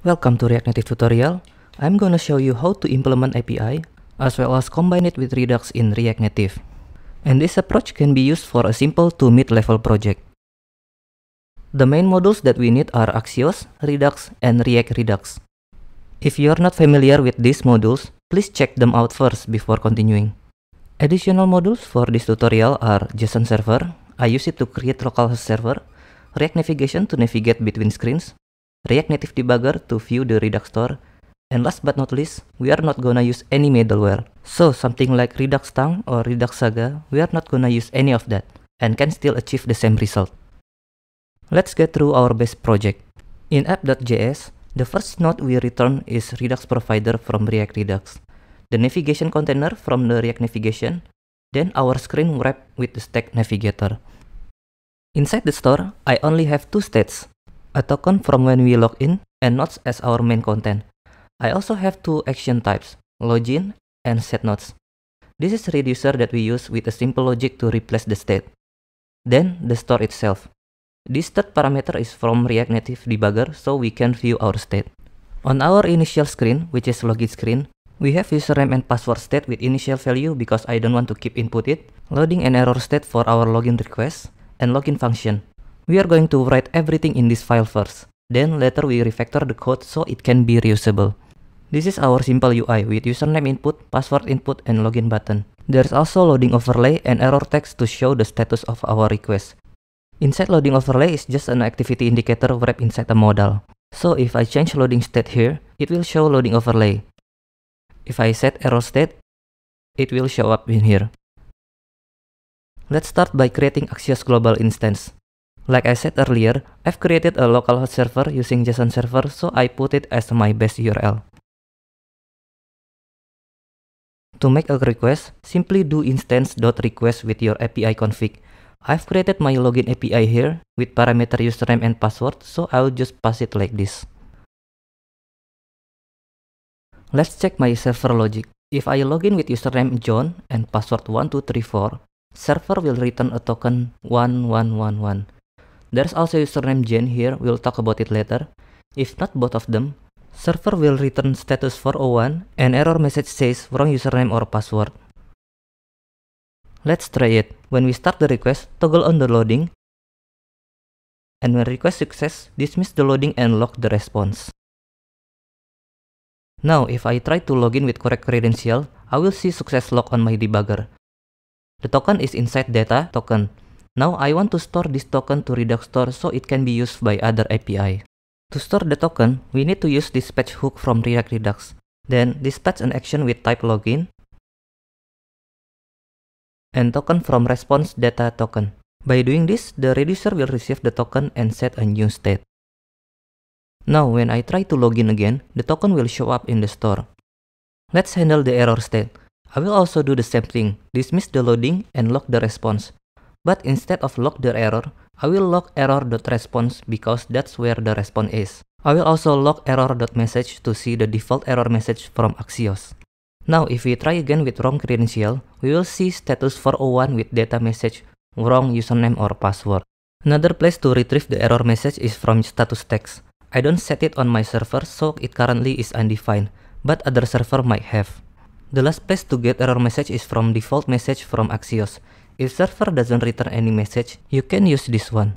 Welcome to React Native tutorial. I'm gonna show you how to implement API as well as combine it with Redux in React Native. And this approach can be used for a simple to mid-level project. The main modules that we need are Axios, Redux, and React Redux. If you're not familiar with these modules, please check them out first before continuing. Additional modules for this tutorial are JSON Server. I use it to create localhost server, React Navigation to navigate between screens, React Native Debugger to view the Redux store, and last but not least, we are not gonna use any middleware. So something like Redux Tongue or Redux Saga, we are not gonna use any of that, and can still achieve the same result. Let's get through our base project. In app.js, the first node we return is Redux provider from React Redux, the navigation container from the React Navigation, then our screen wrapped with the stack navigator. Inside the store, I only have two states, a token from when we log in and nodes as our main content. I also have two action types, login and setNodes. This is a reducer that we use with a simple logic to replace the state. Then the store itself. This third parameter is from React Native Debugger so we can view our state. On our initial screen, which is login screen, we have username and password state with initial value because I don't want to keep input it, loading and error state for our login request, and login function. We are going to write everything in this file first. Then later we refactor the code so it can be reusable. This is our simple UI with username input, password input, and login button. There's also loading overlay and error text to show the status of our request. Inside loading overlay is just an activity indicator wrapped inside a modal. So if I change loading state here, it will show loading overlay. If I set error state, it will show up in here. Let's start by creating Axios global instance. Like I said earlier, I've created a localhost server using JSON server, so I put it as my base URL. To make a request, simply do instance.request with your API config. I've created my login API here with parameter username and password, so I'll just pass it like this. Let's check my server logic. If I login with username John and password 1234, server will return a token 1111. There's also username Jen here, we'll talk about it later. If not both of them, server will return status 401 and error message says wrong username or password. Let's try it. When we start the request, toggle on the loading, and when request success, dismiss the loading and lock the response. Now, if I try to login with correct credential, I will see success log on my debugger. The token is inside data token. Now I want to store this token to Redux store so it can be used by other API. To store the token, we need to use dispatch hook from React Redux. Then dispatch an action with type login and token from response data token. By doing this, the reducer will receive the token and set a new state. Now when I try to login again, the token will show up in the store. Let's handle the error state. I will also do the same thing, dismiss the loading and lock the response. But instead of lock the error, I will lock error.response because that's where the response is. I will also lock error.message to see the default error message from Axios. Now if we try again with wrong credential, we will see status 401 with data message wrong username or password. Another place to retrieve the error message is from status text. I don't set it on my server so it currently is undefined, but other server might have. The last place to get error message is from default message from Axios. If server doesn't return any message, you can use this one.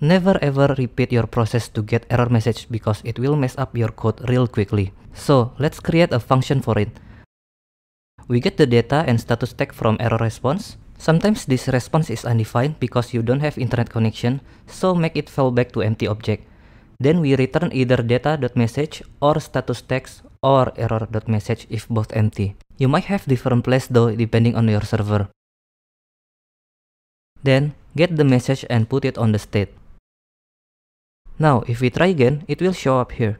Never ever repeat your process to get error message because it will mess up your code real quickly. So let's create a function for it. We get the data and status tag from error response. Sometimes this response is undefined because you don't have internet connection, so make it fall back to empty object. Then we return either data.message or status text or error.message if both empty. You might have different place though depending on your server. Then get the message and put it on the state. Now if we try again, it will show up here.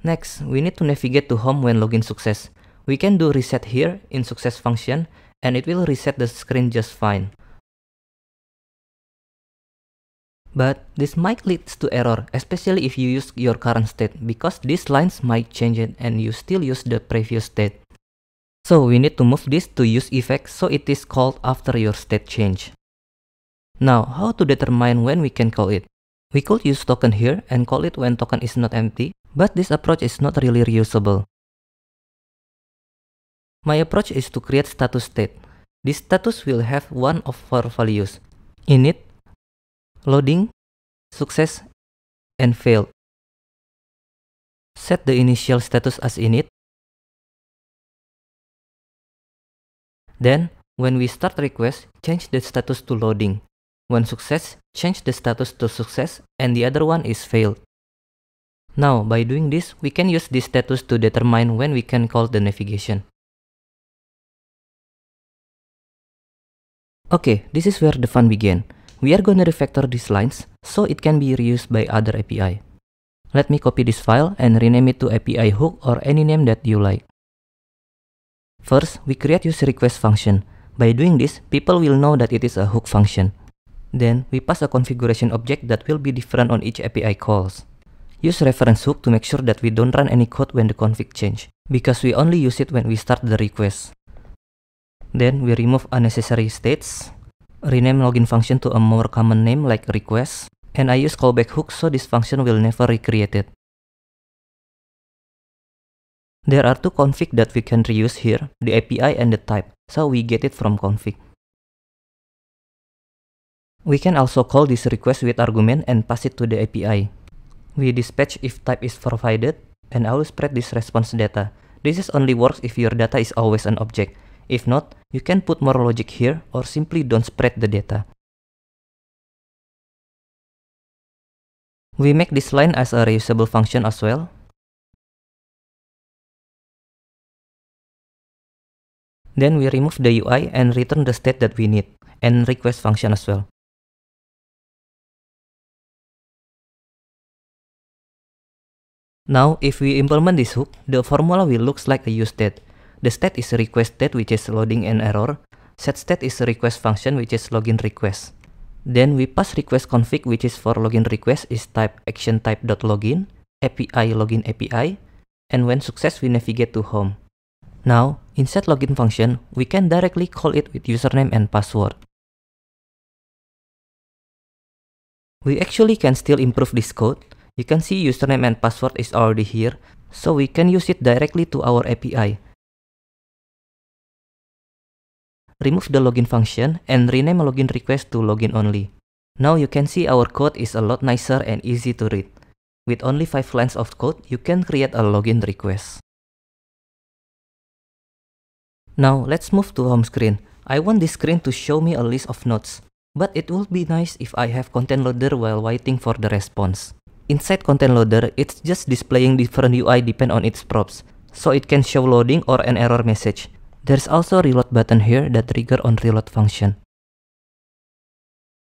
Next, we need to navigate to home when login success. We can do reset here in success function and it will reset the screen just fine. But this might lead to error, especially if you use your current state, because these lines might change it and you still use the previous state. So we need to move this to use effect so it is called after your state change. Now how to determine when we can call it? We could use token here and call it when token is not empty, But this approach is not really reusable. My approach is to create status state. This status will have one of four values: init, loading, success, and failed. Set the initial status as init. Then, when we start request, change the status to loading. When success, change the status to success, and the other one is failed. Now, by doing this, we can use this status to determine when we can call the navigation. Okay, this is where the fun began. We are gonna refactor these lines so it can be reused by other API. Let me copy this file and rename it to API hook or any name that you like. First, we create useRequest function. By doing this, people will know that it is a hook function. Then, we pass a configuration object that will be different on each API calls. Use reference hook to make sure that we don't run any code when the config change, because we only use it when we start the request. Then, we remove unnecessary states, rename login function to a more common name like request, and I use callback hook so this function will never recreate it. There are two config that we can reuse here, the API and the type, so we get it from config. We can also call this request with argument and pass it to the API. We dispatch if type is provided, and I will spread this response data. This is only works if your data is always an object. If not, you can put more logic here or simply don't spread the data. We make this line as a reusable function as well. Then we remove the UI and return the state that we need, and request function as well. Now, if we implement this hook, the formula will look like a useState. The state is a request state, which is loading an error. SetState is a request function, which is login request. Then we pass request config, which is for login request is type action type.login, API login API, and when success we navigate to home. Now, in setLogin function, we can directly call it with username and password. We actually can still improve this code. You can see username and password is already here, so we can use it directly to our API. Remove the login function and rename login request to login only. Now you can see our code is a lot nicer and easy to read. With only 5 lines of code, you can create a login request. Now let's move to home screen. I want this screen to show me a list of nodes, but it would be nice if I have content loader while waiting for the response. Inside content loader, it's just displaying different UI depend on its props, so it can show loading or an error message. There's also reload button here that trigger on reload function.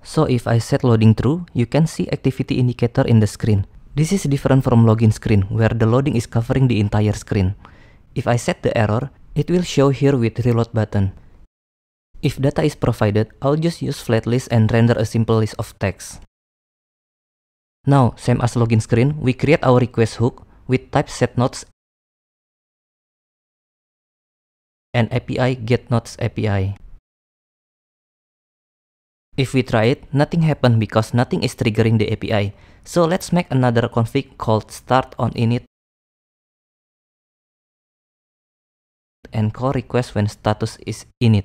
So if I set loading true, you can see activity indicator in the screen. This is different from login screen, where the loading is covering the entire screen. If I set the error, it will show here with reload button. If data is provided, I'll just use flat list and render a simple list of text. Now, same as login screen, we create our request hook with type setNodes and API getNodes API. If we try it, nothing happened because nothing is triggering the API. So let's make another config called start on init and call request when status is init.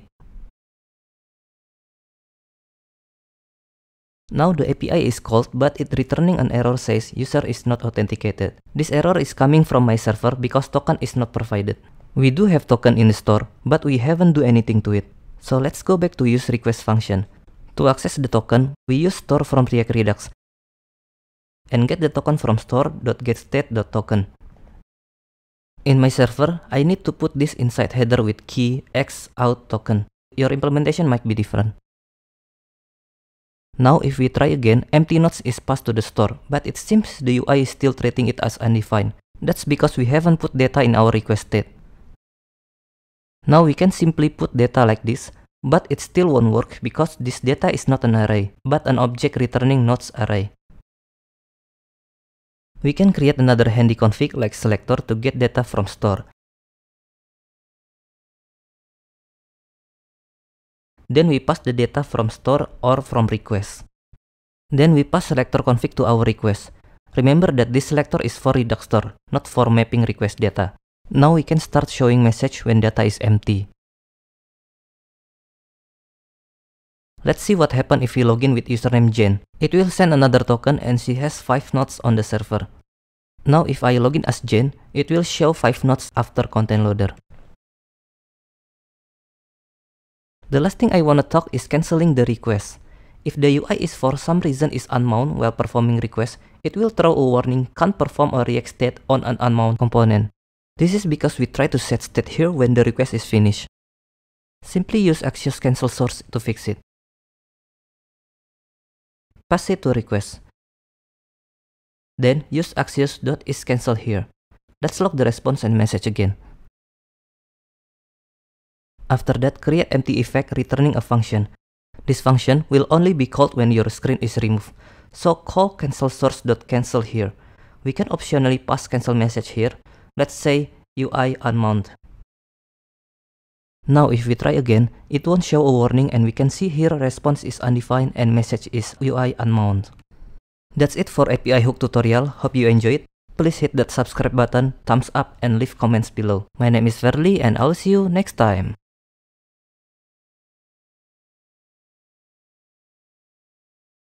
Now the API is called, but it returning an error says user is not authenticated. This error is coming from my server because token is not provided. We do have token in the store, but we haven't do anything to it. So let's go back to useRequest function. To access the token, we use store from React Redux and get the token from store.getState.token. In my server, I need to put this inside header with key xout token. Your implementation might be different. Now if we try again, empty nodes is passed to the store, but it seems the UI is still treating it as undefined. That's because we haven't put data in our request state. Now we can simply put data like this, but it still won't work because this data is not an array, but an object returning nodes array. We can create another handy config like selector to get data from store. Then we pass the data from store or from request. Then we pass selector config to our request. Remember that this selector is for Redux store, not for mapping request data. Now we can start showing message when data is empty. Let's see what happens if we login with username Jane. It will send another token and she has 5 nodes on the server. Now if I login as Jane, it will show 5 nodes after content loader. The last thing I wanna talk is canceling the request. If the UI is for some reason is unmount while performing request, it will throw a warning can't perform a React state on an unmount component. This is because we try to set state here when the request is finished. Simply use Axios cancel source to fix it. Pass it to request. Then use axios.isCancel here. Let's log the response and message again. After that, create empty effect returning a function. This function will only be called when your screen is removed. So call cancelSource.cancel here. We can optionally pass cancel message here. Let's say UI unmount. Now if we try again, it won't show a warning and we can see here response is undefined and message is UI unmount. That's it for API hook tutorial. Hope you enjoyed. Please hit that subscribe button, thumbs up and leave comments below. My name is Verly and I'll see you next time.